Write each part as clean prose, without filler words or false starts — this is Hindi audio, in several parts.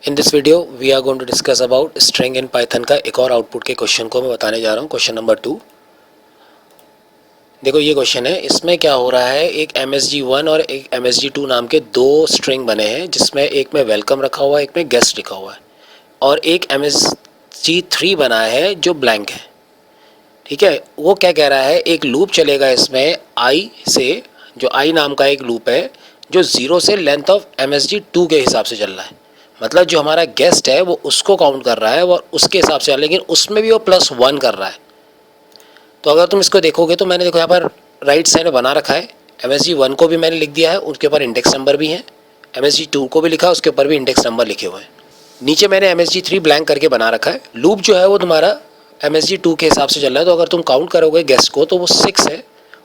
In this video we are going to discuss about string in Python का एक और आउटपुट के क्वेश्चन को मैं बताने जा रहा हूँ। Question number 2। देखो ये क्वेश्चन है, इसमें क्या हो रहा है, एक MSG1 और एक MSG2 नाम के दो स्ट्रिंग बने हैं, जिसमें एक में वेलकम रखा हुआ है, एक में गेस्ट लिखा हुआ है, और एक MSG3 बना है जो ब्लैंक है। ठीक है, वो क्या कह रहा है, एक लूप चलेगा इसमें आई से, जो आई नाम का एक लूप है जो 0 से लेंथ ऑफ MSG2 के हिसाब से चल रहा है। मतलब जो हमारा गेस्ट है वो उसको काउंट कर रहा है और उसके हिसाब से, लेकिन उसमें भी वो +1 कर रहा है। तो अगर तुम इसको देखोगे तो मैंने देखो यहाँ पर राइट साइड में बना रखा है, MSG1 को भी मैंने लिख दिया है, उसके ऊपर इंडेक्स नंबर भी है, MSG2 को भी लिखा है, उसके ऊपर भी इंडेक्स नंबर लिखे हुए हैं। नीचे मैंने MSG3 ब्लैंक करके बना रखा है। लूप जो है वो तुम्हारा MSG2 के हिसाब से चल रहा है, तो अगर तुम काउंट करोगे गेस्ट को तो वो 6 है,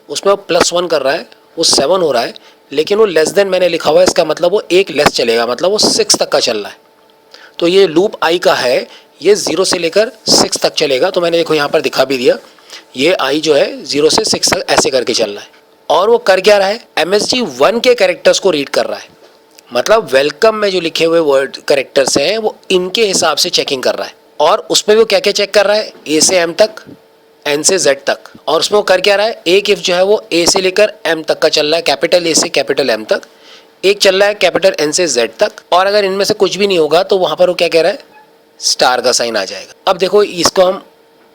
उसमें वो +1 कर रहा है, वो 7 हो रहा है, लेकिन वो लेस देन मैंने लिखा हुआ है, इसका मतलब वो एक लेस चलेगा, मतलब वो 6 तक का चल रहा है। तो ये लूप आई का है, ये 0 से लेकर 6 तक चलेगा। तो मैंने देखो यहाँ पर दिखा भी दिया, ये आई जो है 0 से 6 तक ऐसे करके चल रहा है। और वो कर क्या रहा है, MSG1 के कैरेक्टर्स को रीड कर रहा है। मतलब वेलकम में जो लिखे हुए वर्ड कैरेक्टर्स हैं वो इनके हिसाब से चेकिंग कर रहा है। और उसमें वो क्या क्या चेक कर रहा है, ए से एम तक, एन से जेड तक। और उसमें वो कर क्या रहा है, एक इफ जो है वो ए से लेकर एम तक का चल रहा है, कैपिटल ए से कैपिटल एम तक। एक चल रहा है कैपिटल एन से जेड तक। और अगर इनमें से कुछ भी नहीं होगा तो वहां पर वो क्या कह रहा है, स्टार का साइन आ जाएगा। अब देखो इसको हम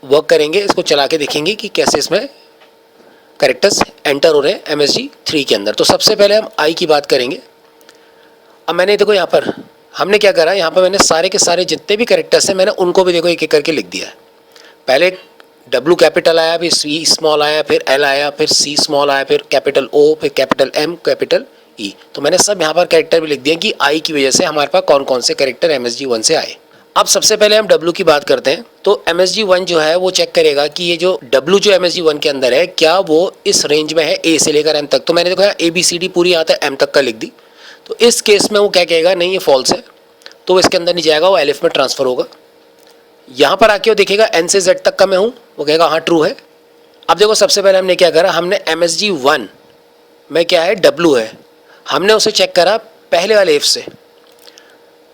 वर्क करेंगे, इसको चला के देखेंगे कि कैसे इसमें कैरेक्टर्स एंटर हो रहे हैं MSG3 के अंदर। तो सबसे पहले हम आई की बात करेंगे। अब मैंने देखो यहाँ पर हमने क्या करा, यहाँ पर मैंने सारे के सारे जितने भी कैरेक्टर्स हैं मैंने उनको भी देखो एक एक करके लिख दिया है। पहले W कैपिटल आया, फिर C स्मॉल आया, फिर L आया, फिर C स्मॉल आया, फिर कैपिटल O, फिर कैपिटल M, कैपिटल E। तो मैंने सब यहाँ पर कैरेक्टर भी लिख दिए कि I की वजह से हमारे पास कौन कौन से कैरेक्टर MSG1 से आए। अब सबसे पहले हम W की बात करते हैं। तो MSG1 जो है वो चेक करेगा कि ये जो W जो MSG1 के अंदर है क्या वो इस रेंज में है A से लेकर M तक। तो मैंने देखो यहाँ ABCD पूरी यहाँ तक M तक का लिख दी। तो इस केस में वो क्या कहेगा, नहीं ये फॉल्स है, तो इसके अंदर नहीं जाएगा, वो एलिफ में ट्रांसफर होगा। यहाँ पर आके वो देखेगा एन से जेड तक का मैं हूँ, वो कहेगा हाँ ट्रू है। अब देखो सबसे पहले हमने क्या करा, हमने MSG1 में क्या है, W है, हमने उसे चेक करा पहले वाले इफ से,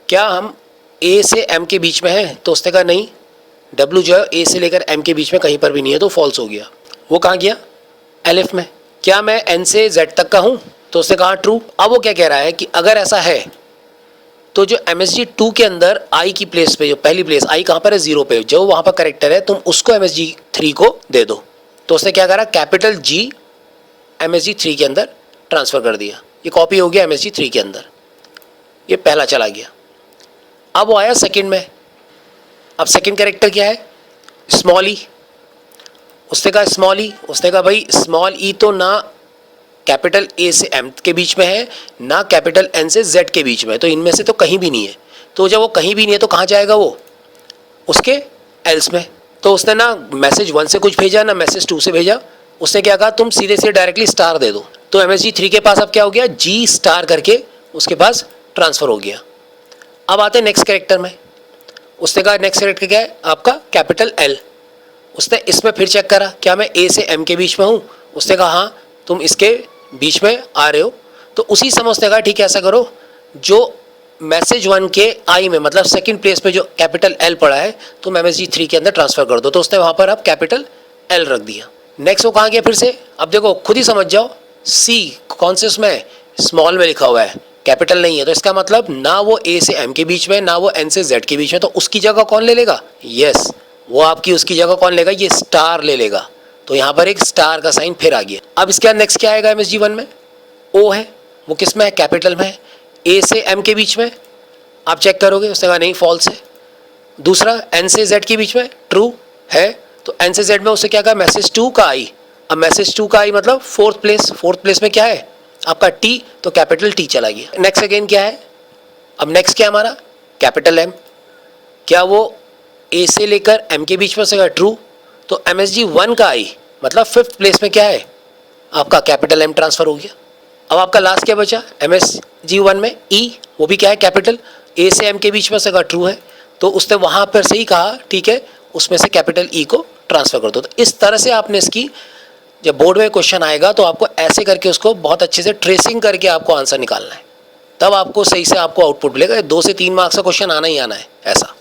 क्या हम A से M के बीच में है। तो उसने कहा नहीं, W जो है A से लेकर M के बीच में कहीं पर भी नहीं है, तो फॉल्स हो गया। वो कहाँ गया, एलिफ में। क्या मैं N से Z तक का हूँ, तो उसने कहा ट्रू। अब वो क्या कह रहा है कि अगर ऐसा है तो जो MSG2 के अंदर I की प्लेस पे, जो पहली प्लेस I कहाँ पर है, 0 पे, जो वहाँ पर करेक्टर है तुम उसको MSG3 को दे दो। तो उसने क्या करा, कैपिटल G MSG3 के अंदर ट्रांसफ़र कर दिया, ये कॉपी हो गया MSG3 के अंदर, ये पहला चला गया। अब वो आया सेकंड में। अब सेकंड कैरेक्टर क्या है, स्मॉल ई। उसने कहा स्मॉल ई, उसने कहा भाई स्मॉल ई तो ना कैपिटल ए से एम के बीच में है, ना कैपिटल एन से जेड के बीच में है, तो इनमें से तो कहीं भी नहीं है। तो जब वो कहीं भी नहीं है तो कहाँ जाएगा वो, उसके एल्स में। तो उसने ना मैसेज 1 से कुछ भेजा, ना मैसेज 2 से भेजा। उसने क्या कहा, तुम सीधे से डायरेक्टली स्टार दे दो। तो MSG3 के पास अब क्या हो गया, G स्टार करके उसके पास ट्रांसफ़र हो गया। अब आते हैं नेक्स्ट कैरेक्टर में। उसने कहा नेक्स्ट कैरेक्टर क्या है आपका, कैपिटल L। उसने इसमें फिर चेक करा, क्या मैं A से M के बीच में हूँ। उसने कहा हाँ तुम इसके बीच में आ रहे हो। तो उसी समय उसने कहा ठीक है ऐसा करो, जो मैसेज 1 के आई में, मतलब सेकंड प्लेस पे जो कैपिटल L पड़ा है, तुम MSG3 के अंदर ट्रांसफ़र कर दो। तो उसने वहाँ पर अब कैपिटल L रख दिया। नेक्स्ट वो कहाँ गया फिर से, अब देखो खुद ही समझ जाओ, C कौन से उसमें, स्मॉल में लिखा हुआ है, कैपिटल नहीं है। तो इसका मतलब ना वो A से M के बीच में, ना वो N से Z के बीच में। तो उसकी जगह कौन ले लेगा, यस वो आपकी उसकी जगह कौन लेगा, ये स्टार ले लेगा। तो यहाँ पर एक स्टार का साइन फिर आ गया। अब इसके बाद नेक्स्ट क्या आएगा, MSG1 में O है, वो किस में है, कैपिटल में है, A से M के बीच में। आप चेक करोगे, उसने कहा नहीं फॉल्स है। दूसरा N से Z के बीच में, ट्रू है। तो N से Z में उससे क्या कहा, मैसेज 2 का आई। अब मैसेज 2 का आई मतलब फोर्थ प्लेस में क्या है आपका T, तो कैपिटल T चला गया। नेक्स्ट अगेन क्या है, अब नेक्स्ट क्या हमारा, कैपिटल M। क्या वो A से लेकर M के बीच में से, ट्रू। तो MSG1 का आई मतलब फिफ्थ प्लेस में क्या है आपका, कैपिटल M ट्रांसफ़र हो गया। अब आपका लास्ट क्या बचा, MSG1 में E, वो भी क्या है कैपिटल, A से M के बीच में से ट्रू है। तो उसने वहाँ पर से ही कहा ठीक है उसमें से कैपिटल E को ट्रांसफ़र कर दो। तो इस तरह से आपने इसकी, जब बोर्ड में क्वेश्चन आएगा तो आपको ऐसे करके उसको बहुत अच्छे से ट्रेसिंग करके आपको आंसर निकालना है। तब आपको सही से आपको आउटपुट मिलेगा। 2 से 3 मार्क्स का क्वेश्चन आना ही आना है ऐसा।